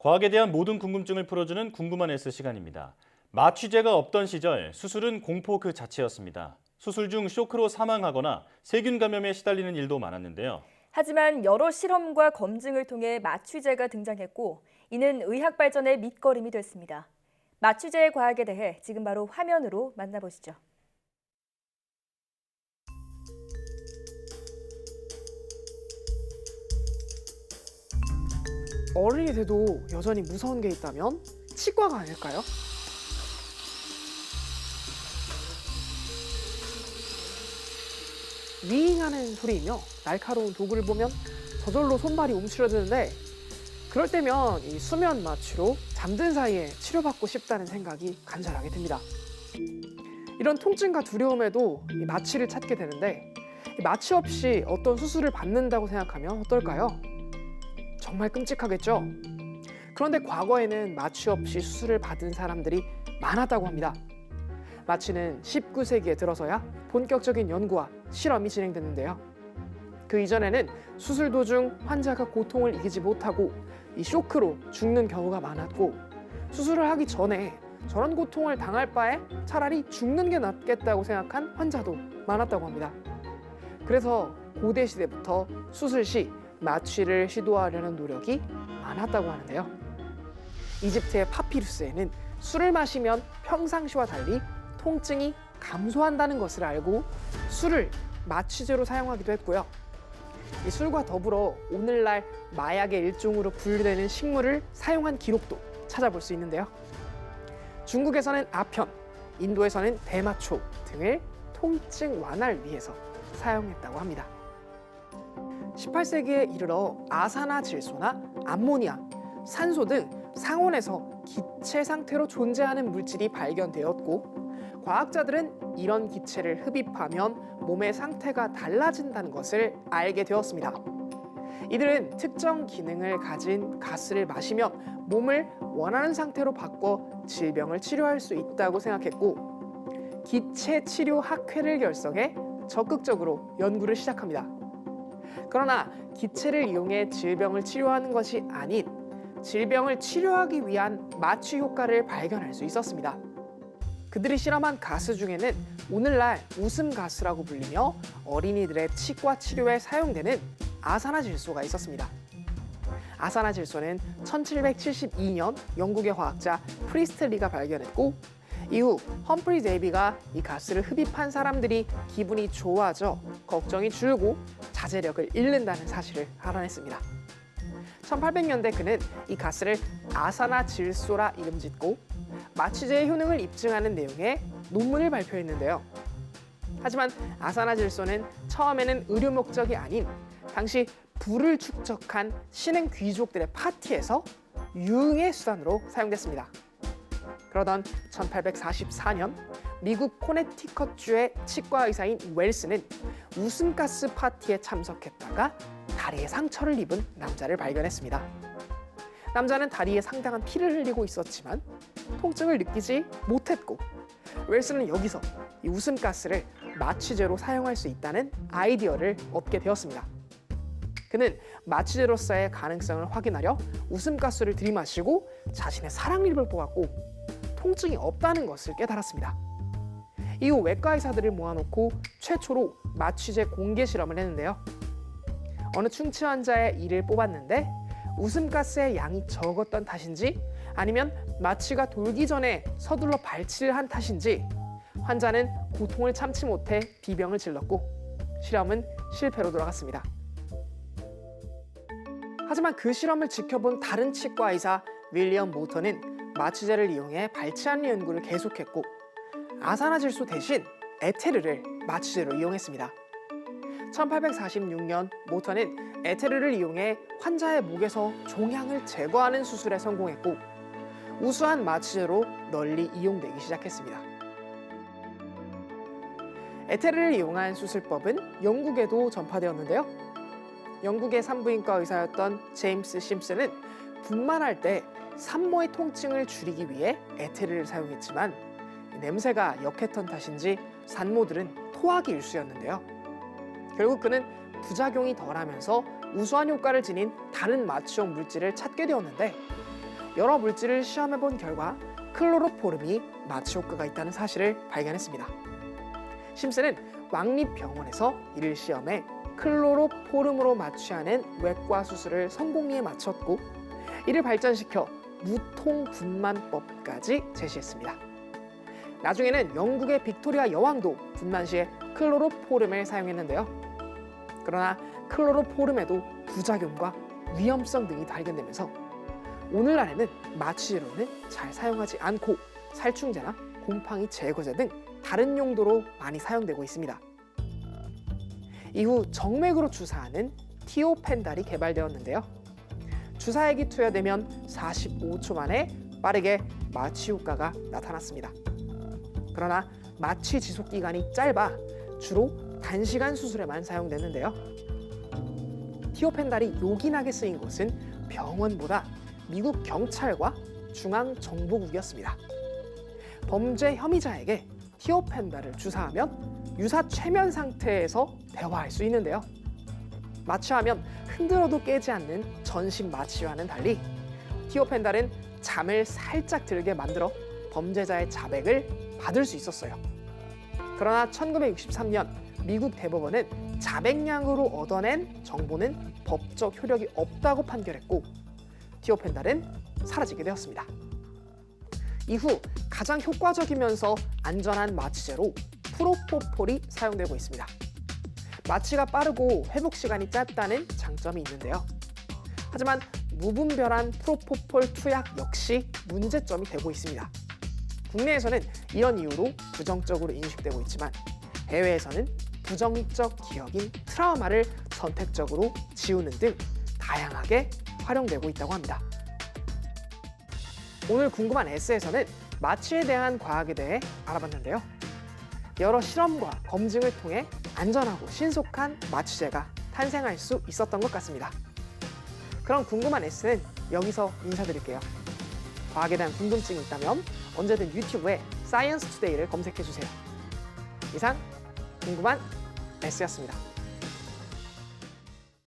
과학에 대한 모든 궁금증을 풀어주는 궁금한 S 시간입니다. 마취제가 없던 시절 수술은 공포 그 자체였습니다. 수술 중 쇼크로 사망하거나 세균 감염에 시달리는 일도 많았는데요. 하지만 여러 실험과 검증을 통해 마취제가 등장했고 이는 의학 발전의 밑거름이 됐습니다. 마취제의 과학에 대해 지금 바로 화면으로 만나보시죠. 어른이 돼도 여전히 무서운 게 있다면 치과가 아닐까요? 윙하는 소리이며 날카로운 도구를 보면 저절로 손발이 움츠러드는데 그럴 때면 이 수면 마취로 잠든 사이에 치료받고 싶다는 생각이 간절하게 듭니다. 이런 통증과 두려움에도 이 마취를 찾게 되는데 이 마취 없이 어떤 수술을 받는다고 생각하면 어떨까요? 정말 끔찍하겠죠? 그런데 과거에는 마취 없이 수술을 받은 사람들이 많았다고 합니다. 마취는 19세기에 들어서야 본격적인 연구와 실험이 진행됐는데요. 그 이전에는 수술 도중 환자가 고통을 이기지 못하고 이 쇼크로 죽는 경우가 많았고 수술을 하기 전에 저런 고통을 당할 바에 차라리 죽는 게 낫겠다고 생각한 환자도 많았다고 합니다. 그래서 고대 시대부터 수술 시 마취를 시도하려는 노력이 많았다고 하는데요. 이집트의 파피루스에는 술을 마시면 평상시와 달리 통증이 감소한다는 것을 알고 술을 마취제로 사용하기도 했고요. 이 술과 더불어 오늘날 마약의 일종으로 분류되는 식물을 사용한 기록도 찾아볼 수 있는데요. 중국에서는 아편, 인도에서는 대마초 등을 통증 완화를 위해서 사용했다고 합니다. 18세기에 이르러 아산화질소나 암모니아, 산소 등 상온에서 기체 상태로 존재하는 물질이 발견되었고 과학자들은 이런 기체를 흡입하면 몸의 상태가 달라진다는 것을 알게 되었습니다. 이들은 특정 기능을 가진 가스를 마시면 몸을 원하는 상태로 바꿔 질병을 치료할 수 있다고 생각했고 기체 치료 학회를 결성해 적극적으로 연구를 시작합니다. 그러나 기체를 이용해 질병을 치료하는 것이 아닌 질병을 치료하기 위한 마취 효과를 발견할 수 있었습니다. 그들이 실험한 가스 중에는 오늘날 웃음 가스라고 불리며 어린이들의 치과 치료에 사용되는 아산화질소가 있었습니다. 아산화질소는 1772년 영국의 과학자 프리스틀리가 발견했고 이후 험프리 데이비가 이 가스를 흡입한 사람들이 기분이 좋아져 걱정이 줄고 자제력을 잃는다는 사실을 알아냈습니다. 1800년대 그는 이 가스를 아산화질소라 이름짓고 마취제의 효능을 입증하는 내용의 논문을 발표했는데요. 하지만 아산화질소는 처음에는 의료 목적이 아닌 당시 부를 축적한 신흥 귀족들의 파티에서 유흥의 수단으로 사용됐습니다. 그러던 1844년 미국 코네티컷주의 치과 의사인 웰스는 웃음가스 파티에 참석했다가 다리에 상처를 입은 남자를 발견했습니다. 남자는 다리에 상당한 피를 흘리고 있었지만 통증을 느끼지 못했고 웰스는 여기서 이 웃음가스를 마취제로 사용할 수 있다는 아이디어를 얻게 되었습니다. 그는 마취제로서의 가능성을 확인하려 웃음가스를 들이마시고 자신의 사랑니를 뽑았고 통증이 없다는 것을 깨달았습니다. 이후 외과 의사들을 모아놓고 최초로 마취제 공개 실험을 했는데요. 어느 충치 환자의 이를 뽑았는데 웃음가스의 양이 적었던 탓인지 아니면 마취가 돌기 전에 서둘러 발치를 한 탓인지 환자는 고통을 참지 못해 비명을 질렀고 실험은 실패로 돌아갔습니다. 하지만 그 실험을 지켜본 다른 치과 의사 윌리엄 모터는 마취제를 이용해 발치하는 연구를 계속했고 아산화질소 대신 에테르를 마취제로 이용했습니다. 1846년 모터는 에테르를 이용해 환자의 목에서 종양을 제거하는 수술에 성공했고 우수한 마취제로 널리 이용되기 시작했습니다. 에테르를 이용한 수술법은 영국에도 전파되었는데요. 영국의 산부인과 의사였던 제임스 심슨은 분만할 때 산모의 통증을 줄이기 위해 에테르를 사용했지만 냄새가 역했던 탓인지 산모들은 토하기 일쑤였는데요. 결국 그는 부작용이 덜하면서 우수한 효과를 지닌 다른 마취용 물질을 찾게 되었는데 여러 물질을 시험해 본 결과 클로로포름이 마취 효과가 있다는 사실을 발견했습니다. 심슨은 왕립병원에서 이를 시험해 클로로포름으로 마취하는 외과 수술을 성공리에 마쳤고 이를 발전시켜 무통분만법까지 제시했습니다. 나중에는 영국의 빅토리아 여왕도 분만 시에 클로로포름을 사용했는데요. 그러나 클로로포름에도 부작용과 위험성 등이 발견되면서 오늘날에는 마취제로는 잘 사용하지 않고 살충제나 곰팡이 제거제 등 다른 용도로 많이 사용되고 있습니다. 이후 정맥으로 주사하는 티오펜달이 개발되었는데요. 주사액이 투여되면 45초 만에 빠르게 마취 효과가 나타났습니다. 그러나 마취 지속 기간이 짧아 주로 단시간 수술에만 사용됐는데요. 티오펜달이 요긴하게 쓰인 곳은 병원보다 미국 경찰과 중앙정보국이었습니다. 범죄 혐의자에게 티오펜달을 주사하면 유사 최면 상태에서 대화할 수 있는데요. 마취하면 흔들어도 깨지 않는 전신 마취와는 달리 티오펜달은 잠을 살짝 들게 만들어 범죄자의 자백을 받을 수 있었어요. 그러나 1963년 미국 대법원은 자백량으로 얻어낸 정보는 법적 효력이 없다고 판결했고 티오펜달은 사라지게 되었습니다. 이후 가장 효과적이면서 안전한 마취제로 프로포폴이 사용되고 있습니다. 마취가 빠르고 회복 시간이 짧다는 장점이 있는데요. 하지만 무분별한 프로포폴 투약 역시 문제점이 되고 있습니다. 국내에서는 이런 이유로 부정적으로 인식되고 있지만 해외에서는 부정적 기억인 트라우마를 선택적으로 지우는 등 다양하게 활용되고 있다고 합니다. 오늘 궁금한 S에서는 마취에 대한 과학에 대해 알아봤는데요. 여러 실험과 검증을 통해 안전하고 신속한 마취제가 탄생할 수 있었던 것 같습니다. 그럼 궁금한 S는 여기서 인사드릴게요. 과학에 대한 궁금증이 있다면 언제든 유튜브에 사이언스 투데이를 검색해주세요. 이상 궁금한 S였습니다.